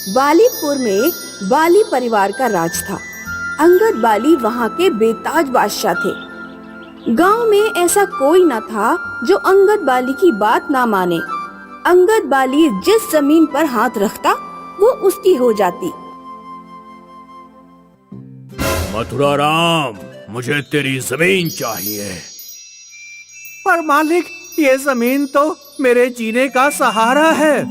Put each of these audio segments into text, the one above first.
बालीपुर में बाली परिवार का राज था। अंगद बाली वहाँ के बेताज बादशाह थे। गांव में ऐसा कोई न था जो अंगद बाली की बात ना माने। अंगद बाली जिस जमीन पर हाथ रखता वो उसकी हो जाती। मथुरा राम, मुझे तेरी जमीन चाहिए। पर मालिक, ये जमीन तो मेरे जीने का सहारा है।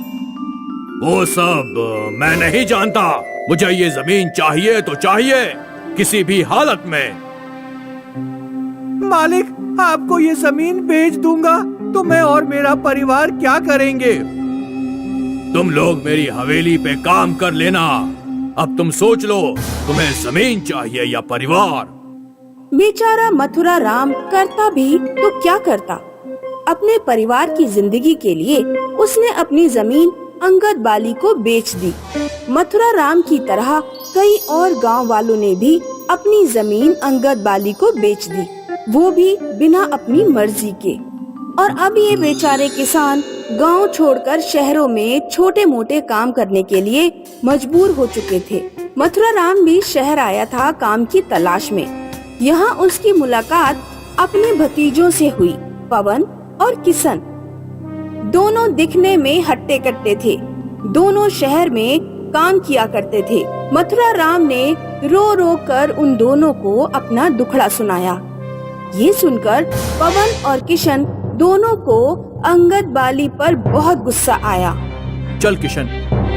वो सब मैं नहीं जानता। मुझे ये जमीन चाहिए तो चाहिए, किसी भी हालत में। मालिक, आपको ये जमीन बेच दूंगा तो मैं और मेरा परिवार क्या करेंगे? तुम लोग मेरी हवेली पे काम कर लेना। अब तुम सोच लो, तुम्हें जमीन चाहिए या परिवार? बेचारा मथुरा राम करता भी तो क्या करता। अपने परिवार की जिंदगी के लिए उसने अपनी जमीन अंगद बाली को बेच दी। मथुरा राम की तरह कई और गांव वालों ने भी अपनी जमीन अंगद बाली को बेच दी, वो भी बिना अपनी मर्जी के। और अब ये बेचारे किसान गांव छोड़कर शहरों में छोटे मोटे काम करने के लिए मजबूर हो चुके थे। मथुरा राम भी शहर आया था काम की तलाश में। यहाँ उसकी मुलाकात अपने भतीजों से हुई, पवन और किशन। दोनों दिखने में हट्टे कट्टे थे, दोनों शहर में काम किया करते थे। मथुरा राम ने रो रो कर उन दोनों को अपना दुखड़ा सुनाया। ये सुनकर पवन और किशन दोनों को अंगद बाली पर बहुत गुस्सा आया। चल किशन,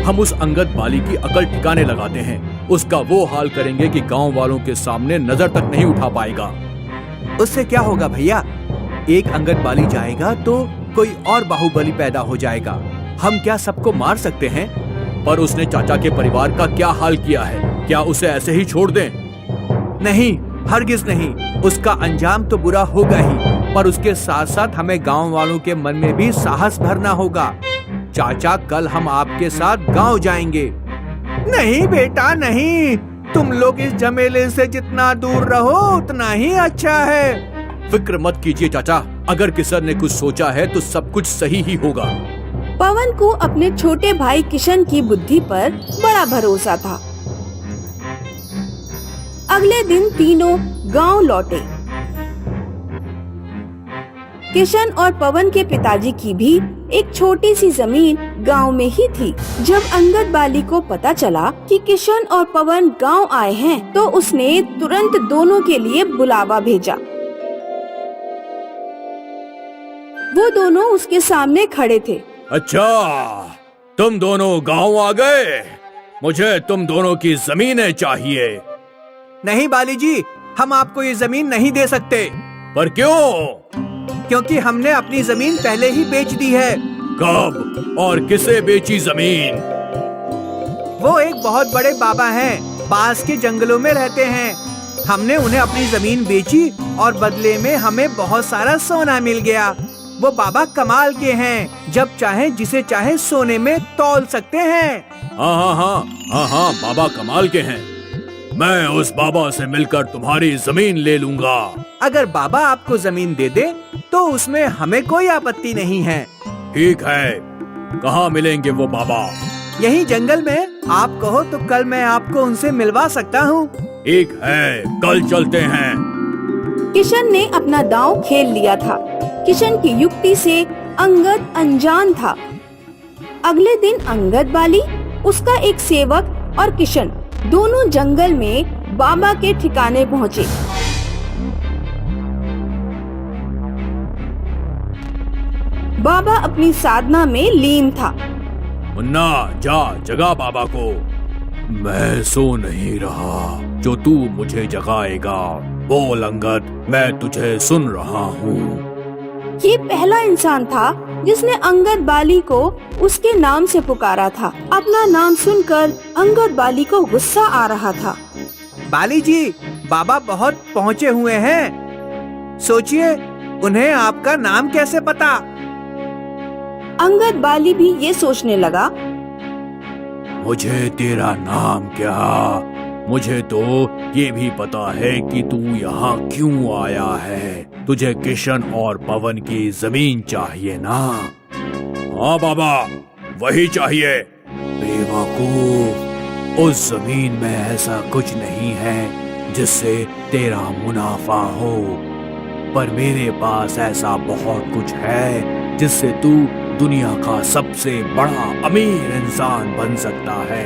हम उस अंगद बाली की अकल ठिकाने लगाते हैं। उसका वो हाल करेंगे कि गांव वालों के सामने नजर तक नहीं उठा पाएगा। उससे क्या होगा भैया? एक अंगद बाली जाएगा तो कोई और बाहुबली पैदा हो जाएगा। हम क्या सबको मार सकते हैं? पर उसने चाचा के परिवार का क्या हाल किया है? क्या उसे ऐसे ही छोड़ दें? नहीं, हरगिज नहीं। उसका अंजाम तो बुरा होगा ही, पर उसके साथ साथ हमें गांव वालों के मन में भी साहस भरना होगा। चाचा, कल हम आपके साथ गांव जाएंगे। नहीं बेटा नहीं, तुम लोग इस झमेले से जितना दूर रहो उतना ही अच्छा है। फिक्र मत कीजिए चाचा, अगर किशन ने कुछ सोचा है तो सब कुछ सही ही होगा। पवन को अपने छोटे भाई किशन की बुद्धि पर बड़ा भरोसा था। अगले दिन तीनों गांव लौटे। किशन और पवन के पिताजी की भी एक छोटी सी जमीन गांव में ही थी। जब अंगद बाली को पता चला कि किशन और पवन गांव आए हैं, तो उसने तुरंत दोनों के लिए बुलावा भेजा। वो दोनों उसके सामने खड़े थे। अच्छा, तुम दोनों गांव आ गए। मुझे तुम दोनों की जमीनें चाहिए। नहीं बाली जी, हम आपको ये जमीन नहीं दे सकते। पर क्यों? क्योंकि हमने अपनी जमीन पहले ही बेच दी है। कब और किसे बेची जमीन? वो एक बहुत बड़े बाबा हैं, पास के जंगलों में रहते हैं। हमने उन्हें अपनी जमीन बेची और बदले में हमें बहुत सारा सोना मिल गया। वो बाबा कमाल के हैं, जब चाहे जिसे चाहे सोने में तौल सकते हैं। हाँ, बाबा कमाल के हैं। मैं उस बाबा से मिलकर तुम्हारी जमीन ले लूंगा। अगर बाबा आपको जमीन दे दे तो उसमें हमें कोई आपत्ति नहीं है। ठीक है, कहाँ मिलेंगे वो बाबा? यही जंगल में। आप कहो तो कल मैं आपको उनसे मिलवा सकता हूँ। ठीक है, कल चलते हैं। किशन ने अपना दांव खेल लिया था। किशन की युक्ति से अंगद अनजान था। अगले दिन अंगद बाली, उसका एक सेवक और किशन दोनों जंगल में बाबा के ठिकाने पहुँचे। बाबा अपनी साधना में लीन था। मुन्ना, जा जगा बाबा को। मैं सो नहीं रहा, जो तू मुझे जगाएगा। बोल अंगद, मैं तुझे सुन रहा हूँ। ये पहला इंसान था जिसने अंगद बाली को उसके नाम से पुकारा था। अपना नाम सुनकर अंगद बाली को गुस्सा आ रहा था। बाली जी, बाबा बहुत पहुँचे हुए हैं। सोचिए, उन्हें आपका नाम कैसे पता? अंगद बाली भी ये सोचने लगा, मुझे तेरा नाम क्या? मुझे तो ये भी पता है कि तू यहाँ क्यों आया है। तुझे किशन और पवन की जमीन चाहिए ना? हाँ बाबा, वही चाहिए। बेवकूफ, उस जमीन में ऐसा कुछ नहीं है जिससे तेरा मुनाफा हो, पर मेरे पास ऐसा बहुत कुछ है जिससे तू दुनिया का सबसे बड़ा अमीर इंसान बन सकता है।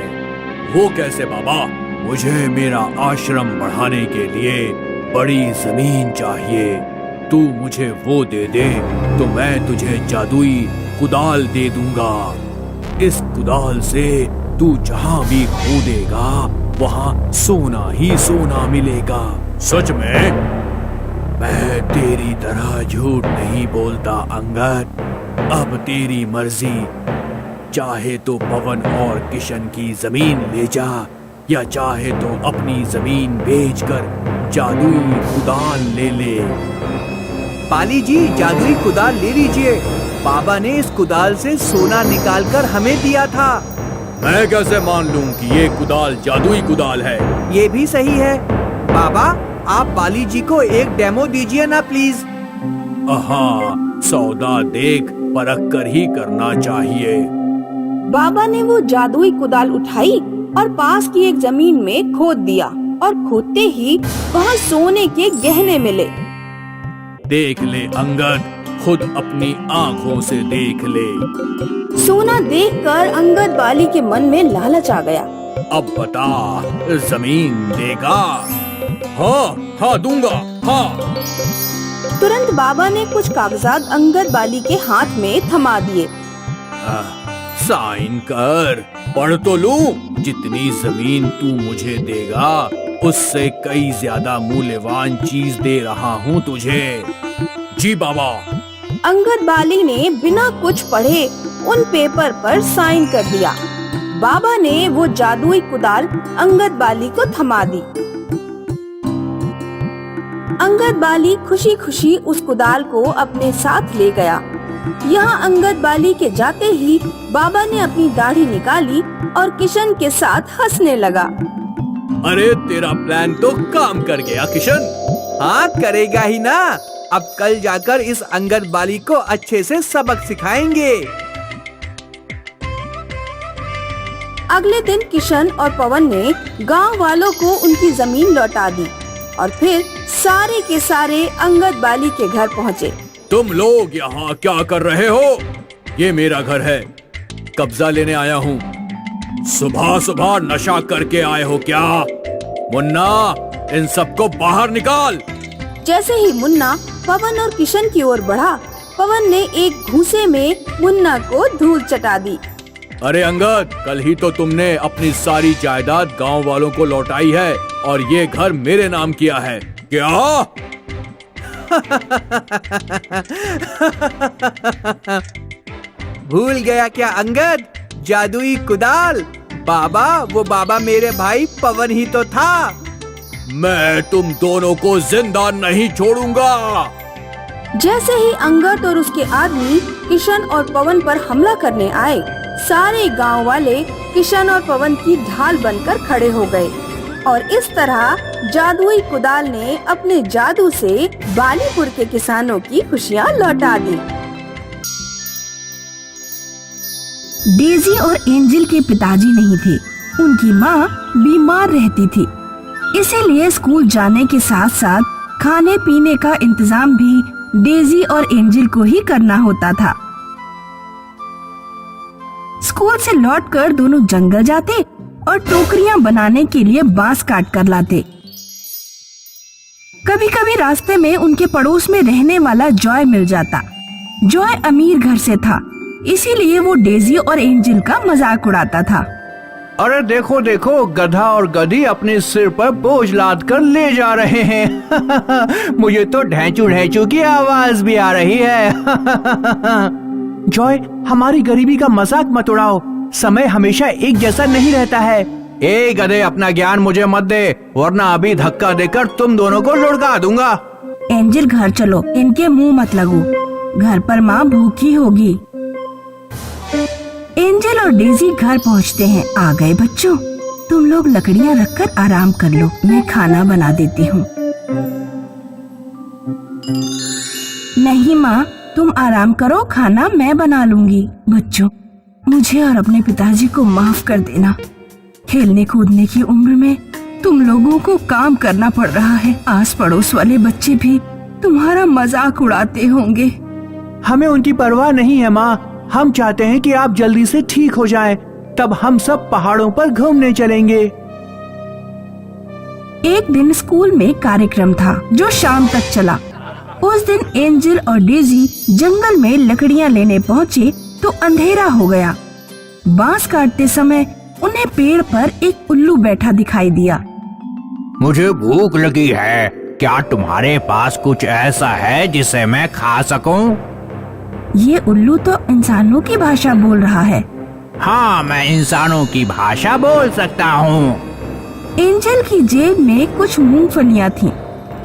वो कैसे बाबा? मुझे मेरा आश्रम बढ़ाने के लिए बड़ी जमीन चाहिए। तू मुझे वो दे दे तो मैं तुझे जादुई कुदाल दे दूंगा। इस कुदाल से तू जहाँ भी खोदेगा वहाँ सोना ही सोना मिलेगा। सच में? मैं तेरी तरह झूठ नहीं बोलता अंगद। अब तेरी मर्जी, चाहे तो पवन और किशन की जमीन ले जा, या चाहे तो अपनी जमीन बेचकर जादुई कुदाल ले ले। पाली जी, जादुई कुदाल ले लीजिए। बाबा ने इस कुदाल से सोना निकालकर हमें दिया था। मैं कैसे मान लूं कि ये कुदाल जादुई कुदाल है? ये भी सही है। बाबा, आप पाली जी को एक डेमो दीजिए ना प्लीज। हाँ, सौदा देख परख कर ही करना चाहिए। बाबा ने वो जादुई कुदाल उठाई और पास की एक जमीन में खोद दिया, और खोदते ही वहाँ सोने के गहने मिले। देख ले अंगद, खुद अपनी आँखों से देख ले। सोना देखकर अंगद बाली के मन में लालच आ गया। अब बता, जमीन देगा? हाँ हाँ दूंगा, हाँ। तुरंत बाबा ने कुछ कागजात अंगद बाली के हाथ में थमा दिए। साइन कर, पढ़ तो लूं। जितनी जमीन तू मुझे देगा उससे कई ज्यादा मूल्यवान चीज दे रहा हूँ तुझे। जी बाबा। अंगद बाली ने बिना कुछ पढ़े उन पेपर पर साइन कर दिया। बाबा ने वो जादुई कुदाल अंगद बाली को थमा दी। अंगद बाली खुशी खुशी उस कुदाल को अपने साथ ले गया। यहाँ अंगद बाली के जाते ही बाबा ने अपनी दाढ़ी निकाली और किशन के साथ हंसने लगा। अरे तेरा प्लान तो काम कर गया किशन। हाँ, करेगा ही ना। अब कल जाकर इस अंगद बाली को अच्छे से सबक सिखाएंगे। अगले दिन किशन और पवन ने गांव वालों को उनकी जमीन लौटा दी और फिर सारे के सारे अंगद बाली के घर पहुँचे। तुम लोग यहाँ क्या कर रहे हो? ये मेरा घर है, कब्जा लेने आया हूँ। सुबह सुबह नशा करके आए हो क्या? मुन्ना, इन सबको बाहर निकाल। जैसे ही मुन्ना पवन और किशन की ओर बढ़ा, पवन ने एक घूंसे में मुन्ना को धूल चटा दी। अरे अंगद, कल ही तो तुमने अपनी सारी जायदाद गांव वालों को लौटाई है और ये घर मेरे नाम किया है, क्या? भूल गया क्या अंगद? जादुई कुदाल। बाबा, वो बाबा मेरे भाई पवन ही तो था। मैं तुम दोनों को जिंदा नहीं छोड़ूंगा। जैसे ही अंगद और उसके आदमी किशन और पवन पर हमला करने आए, सारे गांव वाले किशन और पवन की ढाल बनकर खड़े हो गए और इस तरह जादुई कुदाल ने अपने जादू से बालीपुर के किसानों की खुशियां लौटा दी। डेजी और एंजल के पिताजी नहीं थे। उनकी माँ बीमार रहती थी, इसीलिए स्कूल जाने के साथ साथ खाने पीने का इंतजाम भी डेजी और एंजल को ही करना होता था। स्कूल से लौटकर दोनों जंगल जाते और टोकरियां बनाने के लिए बांस काट कर लाते। कभी कभी रास्ते में उनके पड़ोस में रहने वाला जॉय मिल जाता। जॉय अमीर घर से था, इसीलिए वो डेजी और एंजल का मजाक उड़ाता था। अरे देखो देखो, गधा और गधी अपने सिर पर बोझ लाद कर ले जा रहे हैं। मुझे तो ढैंचू ढैंचू की आवाज भी आ रही है। जॉय, हमारी गरीबी का मजाक मत उड़ाओ। समय हमेशा एक जैसा नहीं रहता है। ए गधे, अपना ज्ञान मुझे मत दे, वरना अभी धक्का देकर तुम दोनों को लुढ़का दूंगा। एंजल, घर चलो, इनके मुंह मत लगो, घर पर माँ भूखी होगी। एंजल और डेजी घर पहुँचते हैं। आ गए बच्चों, तुम लोग लकड़ियाँ रखकर आराम कर लो, मैं खाना बना देती हूँ। नहीं माँ, तुम आराम करो, खाना मैं बना लूंगी। बच्चों, मुझे और अपने पिताजी को माफ कर देना। खेलने कूदने की उम्र में तुम लोगों को काम करना पड़ रहा है। आस पड़ोस वाले बच्चे भी तुम्हारा मजाक उड़ाते होंगे। हमें उनकी परवाह नहीं है माँ। हम चाहते हैं कि आप जल्दी से ठीक हो जाएं, तब हम सब पहाड़ों पर घूमने चलेंगे। एक दिन स्कूल में कार्यक्रम था जो शाम तक चला। उस दिन एंजल और डेजी जंगल में लकड़ियां लेने पहुँचे तो अंधेरा हो गया। बांस काटते समय उन्हें पेड़ पर एक उल्लू बैठा दिखाई दिया। मुझे भूख लगी है, क्या तुम्हारे पास कुछ ऐसा है जिसे मैं खा सकूं? ये उल्लू तो इंसानों की भाषा बोल रहा है। हाँ, मैं इंसानों की भाषा बोल सकता हूँ। एंजल की जेब में कुछ मूंगफलियाँ थीं।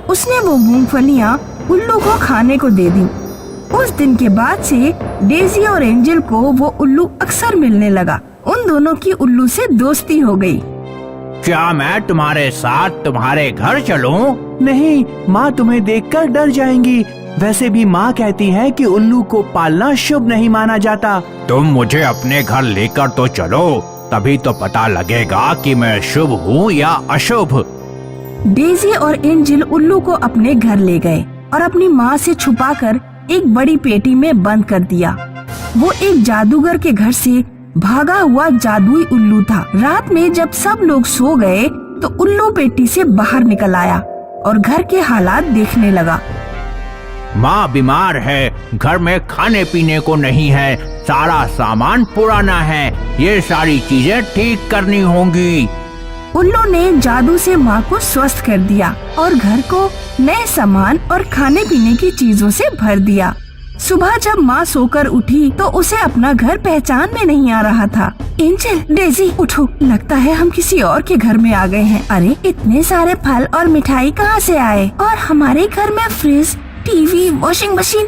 उसने वो मूंगफलियाँ उल्लू को खाने को दे दी। उस दिन के बाद से डेजी और एंजल को वो उल्लू अक्सर मिलने लगा। उन दोनों की उल्लू से दोस्ती हो गई। क्या मैं तुम्हारे साथ तुम्हारे घर चलूं? नहीं, माँ तुम्हें देखकर डर जाएंगी। वैसे भी माँ कहती है कि उल्लू को पालना शुभ नहीं माना जाता। तुम मुझे अपने घर लेकर तो चलो, तभी तो पता लगेगा कि मैं शुभ हूँ या अशुभ। डेजी और एंजल उल्लू को अपने घर ले गए और अपनी माँ से छुपाकर एक बड़ी पेटी में बंद कर दिया। वो एक जादूगर के घर से भागा हुआ जादुई उल्लू था। रात में जब सब लोग सो गए तो उल्लू पेटी से बाहर निकल आया और घर के हालात देखने लगा। माँ बीमार है, घर में खाने पीने को नहीं है, सारा सामान पुराना है, ये सारी चीजें ठीक करनी होंगी। उल्लू ने जादू से माँ को स्वस्थ कर दिया और घर को नए सामान और खाने पीने की चीजों से भर दिया। सुबह जब माँ सोकर उठी तो उसे अपना घर पहचान में नहीं आ रहा था। एंजल, डेजी, उठो, लगता है हम किसी और के घर में आ गए हैं। अरे इतने सारे फल और मिठाई कहाँ से आए? और हमारे घर में फ्रिज, टीवी, वॉशिंग मशीन,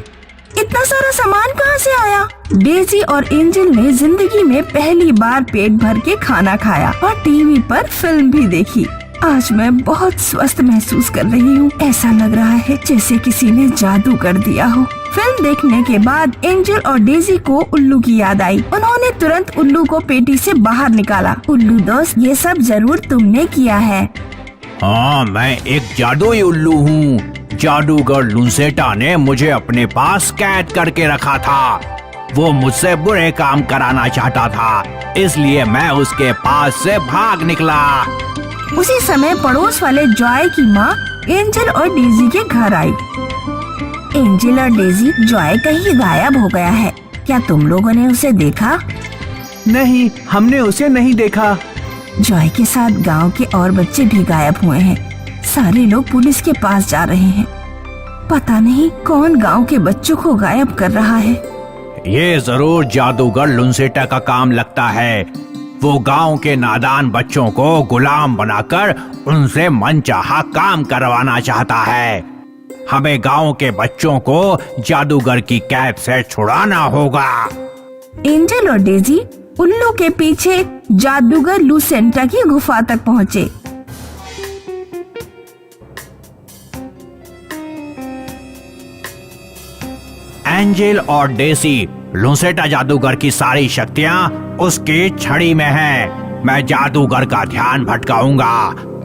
इतना सारा सामान कहाँ से आया? डेजी और एंजल ने जिंदगी में पहली बार पेट भर के खाना खाया और टीवी पर फिल्म भी देखी। आज मैं बहुत स्वस्थ महसूस कर रही हूँ। ऐसा लग रहा है जैसे किसी ने जादू कर दिया हो। फिल्म देखने के बाद एंजल और डेजी को उल्लू की याद आई। उन्होंने तुरंत उल्लू को पेटी से बाहर निकाला। उल्लू दोस्त, ये सब जरूर तुमने किया है। हाँ, मैं एक जादुई उल्लू हूँ। जादूगर लुसेटा ने मुझे अपने पास कैद करके रखा था। वो मुझसे बुरे काम कराना चाहता था, इसलिए मैं उसके पास से भाग निकला। उसी समय पड़ोस वाले जॉय की माँ एंजल और डेजी के घर आई। एंजल और डेजी, जॉय कहीं गायब हो गया है। क्या तुम लोगों ने उसे देखा? नहीं, हमने उसे नहीं देखा। जॉय के साथ गांव के और बच्चे भी गायब हुए हैं। सारे लोग पुलिस के पास जा रहे हैं। पता नहीं कौन गांव के बच्चों को गायब कर रहा है। ये जरूर जादूगर लुसेटा का काम लगता है। वो गांव के नादान बच्चों को गुलाम बनाकर उनसे मनचाहा काम करवाना चाहता है। हमें गांव के बच्चों को जादूगर की कैद से छुड़ाना होगा। एंजल और डेजी उल्लू के पीछे जादूगर लुसेंटा की गुफा तक पहुँचे। एंजल और डेसी, लुसेटा जादूगर की सारी शक्तियाँ उसकी छड़ी में हैं। मैं जादूगर का ध्यान भटकाऊंगा।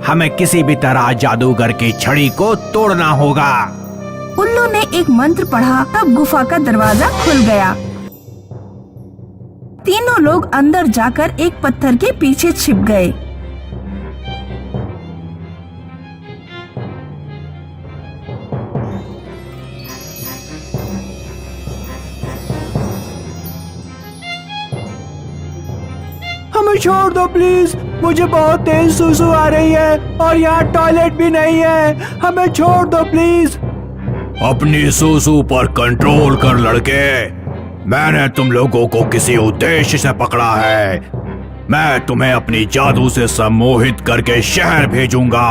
हमें किसी भी तरह जादूगर की छड़ी को तोड़ना होगा। उल्लू ने एक मंत्र पढ़ा, तब गुफा का दरवाजा खुल गया। तीनों लोग अंदर जाकर एक पत्थर के पीछे छिप गए। हमें छोड़ दो प्लीज, मुझे बहुत तेज सुसु आ रही है और यहाँ टॉयलेट भी नहीं है। हमें छोड़ दो प्लीज। अपनी सुसु पर कंट्रोल कर लड़के। मैंने तुम लोगों को किसी उद्देश्य से पकड़ा है। मैं तुम्हें अपनी जादू से सम्मोहित करके शहर भेजूंगा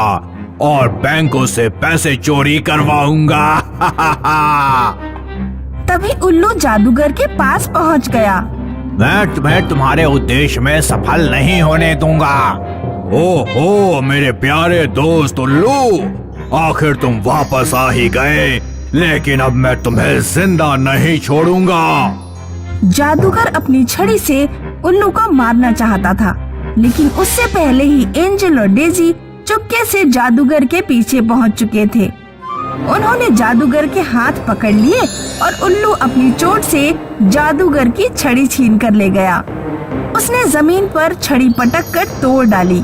और बैंकों से पैसे चोरी करवाऊंगा। तभी उल्लू जादूगर के पास पहुंच गया। मैं तुम्हें तुम्हारे उद्देश्य में सफल नहीं होने दूंगा। ओहो मेरे प्यारे दोस्त उल्लू, आखिर तुम वापस आ ही गए, लेकिन अब मैं तुम्हें जिंदा नहीं छोड़ूंगा। जादूगर अपनी छड़ी से उल्लू को मारना चाहता था, लेकिन उससे पहले ही एंजल और डेजी चुपके से जादूगर के पीछे पहुंच चुके थे। उन्होंने जादूगर के हाथ पकड़ लिए और उल्लू अपनी चोट से जादूगर की छड़ी छीन कर ले गया। उसने जमीन पर छड़ी पटक कर तोड़ डाली।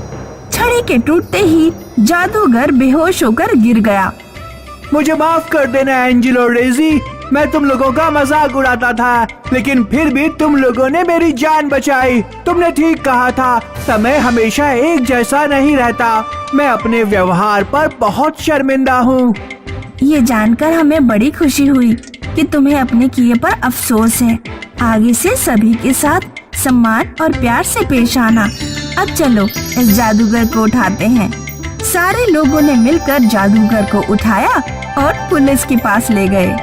छड़ी के टूटते ही जादूगर बेहोश होकर गिर गया। मुझे माफ कर देना एंजल और डेजी, मैं तुम लोगों का मजाक उड़ाता था, लेकिन फिर भी तुम लोगों ने मेरी जान बचाई। तुमने ठीक कहा था, समय हमेशा एक जैसा नहीं रहता। मैं अपने व्यवहार पर बहुत शर्मिंदा हूँ। ये जानकर हमें बड़ी खुशी हुई कि तुम्हें अपने किए पर अफसोस है। आगे से सभी के साथ सम्मान और प्यार से पेश आना। अब चलो इस जादूगर को उठाते हैं। सारे लोगों ने मिलकर जादूगर को उठाया और पुलिस के पास ले गए।